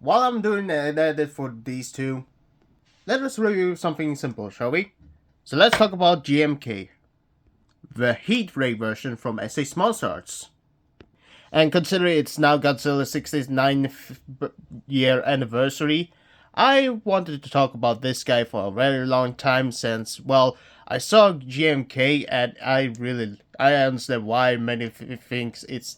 while I'm doing an edit for these two, let us review something simple, shall we? So let's talk about GMK, the heat ray version from S.H.MonsterArts. And considering it's now Godzilla's 69th year anniversary, I wanted to talk about this guy for a very long time since, well, I saw GMK and I understand why many thinks it's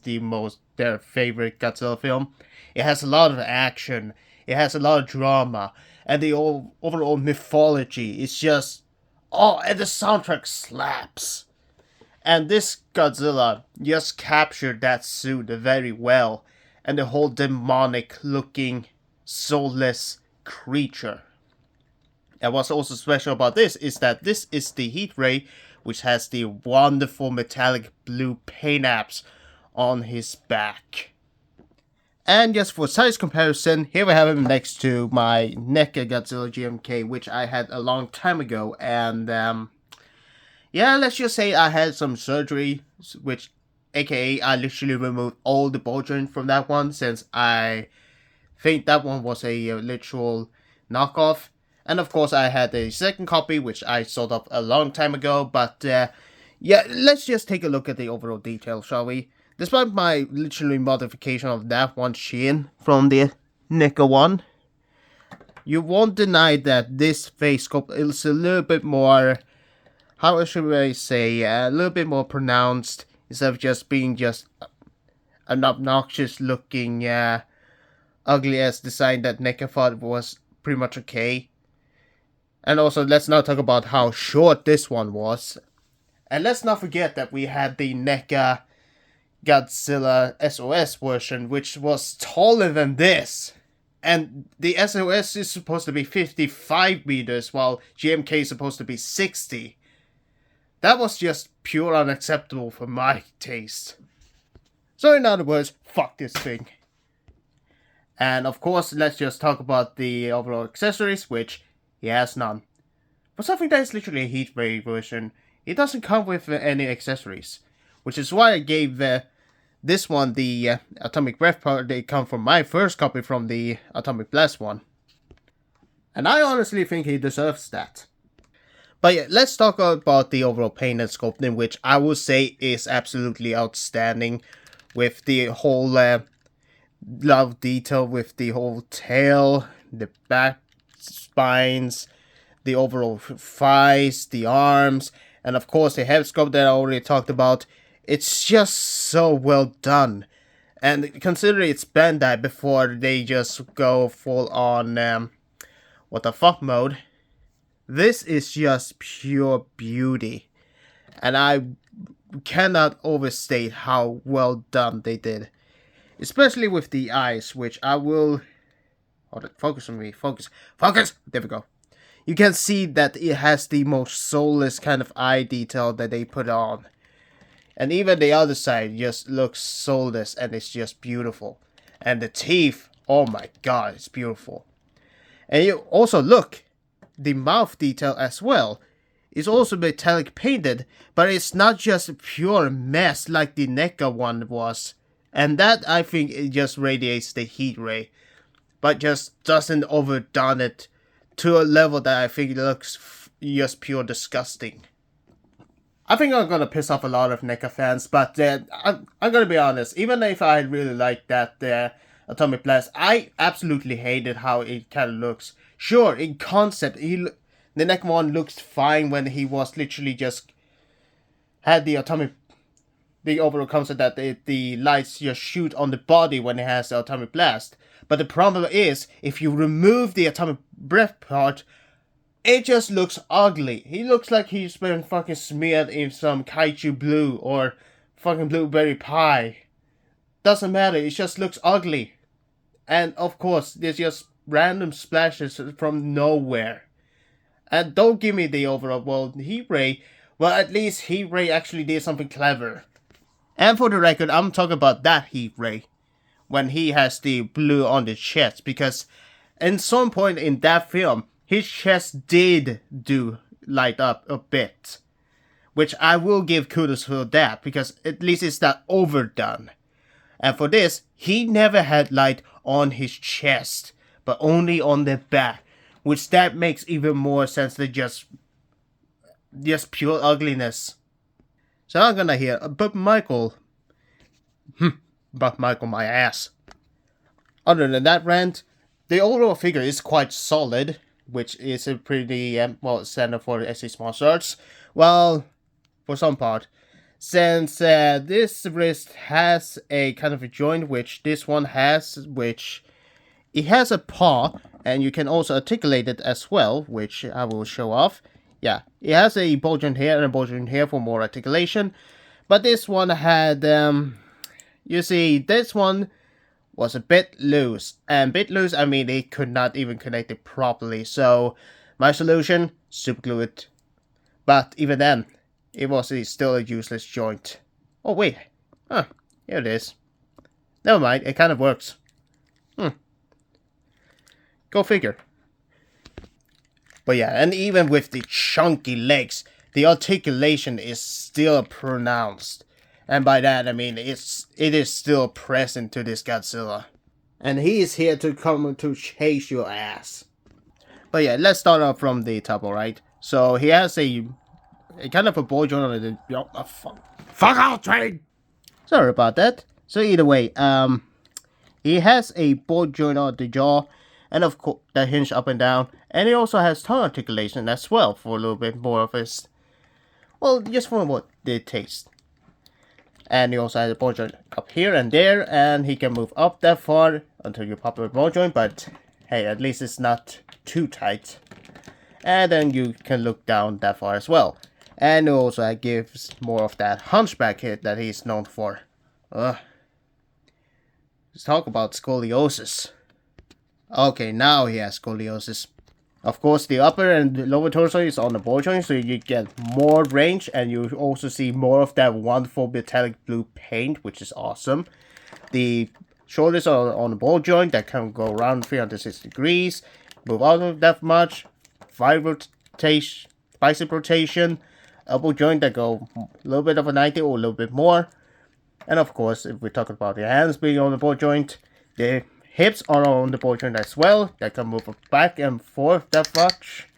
their favorite Godzilla film. It has a lot of action, it has a lot of drama, and the overall mythology is just, oh, and the soundtrack slaps. And this Godzilla just captured that suit very well, and the whole demonic looking, soulless creature. And what's also special about this is that this is the heat ray, which has the wonderful metallic blue paint apps on his back. And just for size comparison, here we have him next to my NECA Godzilla GMK, which I had a long time ago, and yeah, let's just say I had some surgery, which, aka, I literally removed all the ball joint from that one, since I think that one was a literal knockoff. And of course, I had a second copy, which I sold off a long time ago, but yeah, let's just take a look at the overall detail, shall we? Despite my literally modification of that one shin from the NECA one, you won't deny that this face sculpt is a little bit more, how should I say, a little bit more pronounced, instead of just being just an obnoxious looking, ugly ass design that NECA thought was pretty much okay. And also, let's not talk about how short this one was. And let's not forget that we had the NECA Godzilla SOS version, which was taller than this. And the SOS is supposed to be 55 meters, while GMK is supposed to be 60. That was just pure unacceptable for my taste. So in other words, fuck this thing. And of course, let's just talk about the overall accessories, which he has none. For something that is literally a heat ray version, it doesn't come with any accessories. Which is why I gave this one the atomic breath part. They come from my first copy from the atomic blast one. And I honestly think he deserves that. But yeah, let's talk about the overall paint and sculpting, which I would say is absolutely outstanding. With the whole love detail, with the whole tail, the back spines, the overall thighs, the arms, and of course the head sculpt that I already talked about. It's just so well done. And considering it's Bandai before they just go full on what the fuck mode, this is just pure beauty. And I cannot overstate how well done they did. Especially with the eyes, which I will... Hold it, focus on me, focus. There we go. You can see that it has the most soulless kind of eye detail that they put on. And even the other side just looks soulless and it's just beautiful. And the teeth, oh my god, it's beautiful. And you also look, the mouth detail as well is also metallic painted, but it's not just pure mess like the NECA one was. And that, I think, it just radiates the heat ray, but just doesn't overdone it to a level that I think looks just pure disgusting. I think I'm gonna piss off a lot of NECA fans, but I'm gonna be honest. Even if I really liked that Atomic Blast, I absolutely hated how it kind of looks. Sure, in concept, the NECA one looks fine when he was literally just had the overall concept that the lights just shoot on the body when it has the Atomic Blast. But the problem is, if you remove the Atomic Breath part, it just looks ugly. He looks like he's been fucking smeared in some kaiju blue or fucking blueberry pie. Doesn't matter, it just looks ugly. And of course, there's just random splashes from nowhere. And don't give me the overall, well, Heat Ray. Well, at least Heat Ray actually did something clever. And for the record, I'm talking about that Heat Ray, when he has the blue on the chest, because in some point in that film, his chest did light up a bit, which I will give kudos for that, because at least it's not overdone. And for this, he never had light on his chest, but only on the back, which that makes even more sense than just pure ugliness. So I'm gonna hear, but Michael, my ass. Other than that rant, the overall figure is quite solid, which is a pretty, standard for S.H.MonsterArts. Well, for some part. Since this wrist has a kind of a joint, which this one has, which it has a paw, and you can also articulate it as well, which I will show off. Yeah, it has a ball joint here and a ball joint here for more articulation. But this one had, you see, this one was a bit loose. And bit loose, I mean, it could not even connect it properly. So, my solution, super glue it. But even then, it was still a useless joint. Oh, wait. Huh, here it is. Never mind, it kind of works. Go figure. But yeah, and even with the chunky legs, the articulation is still pronounced. And by that I mean it is still present to this Godzilla. And he is here to come to chase your ass. But yeah, let's start off from the top, alright? So he has a kind of a ball joint on the... fuck out, train! Sorry about that. So either way, he has a ball joint on the jaw, and of course that hinge up and down, and he also has tongue articulation as well for a little bit more of his, well, just for what they taste. And he also has a ball joint up here and there, and he can move up that far until you pop a ball joint, but hey, at least it's not too tight. And then you can look down that far as well. And it also gives more of that hunchback hit that he's known for. Let's talk about scoliosis. Okay, now he has scoliosis. Of course, the upper and the lower torso is on the ball joint, so you get more range, and you also see more of that wonderful metallic blue paint, which is awesome. The shoulders are on the ball joint that can go around 360 degrees. Move out of that much. 5 rotation, bicep rotation. Elbow joint that go a little bit of a 90 or a little bit more. And of course, if we're talking about the hands being on the ball joint, the hips are on the ball joint as well. That can move back and forth that much.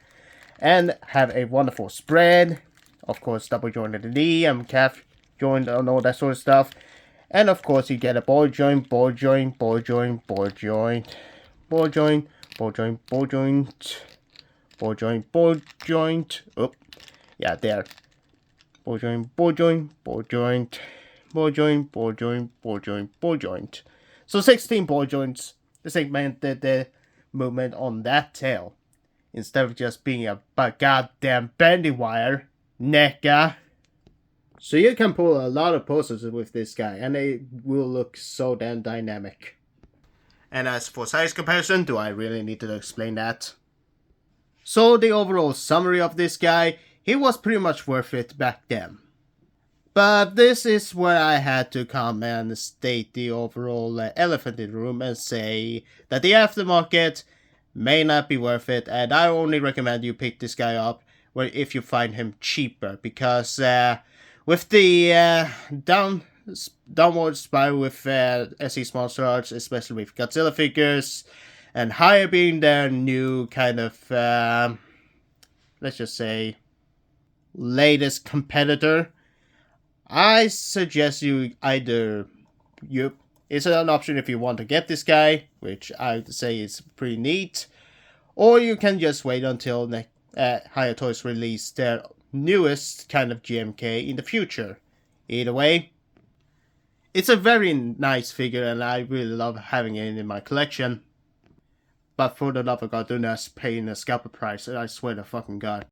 And have a wonderful spread. Of course, double joint at the knee and calf joint and all that sort of stuff. And of course, you get a ball joint, ball joint, ball joint, ball joint, ball joint, ball joint, ball joint, ball joint, ball joint. Oh, yeah, there. Ball joint, ball joint, ball joint, ball joint, ball joint, ball joint, ball joint. So 16 ball joints. The segmented the movement on that tail, instead of just being a goddamn bendy wire. NECA. So you can pull a lot of poses with this guy, and they will look so damn dynamic. And as for size comparison, do I really need to explain that? So the overall summary of this guy, he was pretty much worth it back then. But this is where I had to come and state the overall elephant in the room and say that the aftermarket may not be worth it, and I only recommend you pick this guy up if you find him cheaper, because with the downward spiral with S.H.MonsterArts, especially with Godzilla figures, and higher being their new kind of, let's just say, latest competitor, I suggest you either, it's an option if you want to get this guy, which I would say is pretty neat, or you can just wait until Higher Toys release their newest kind of GMK in the future. Either way, it's a very nice figure and I really love having it in my collection. But for the love of God, do not pay the scalper price, I swear to fucking God.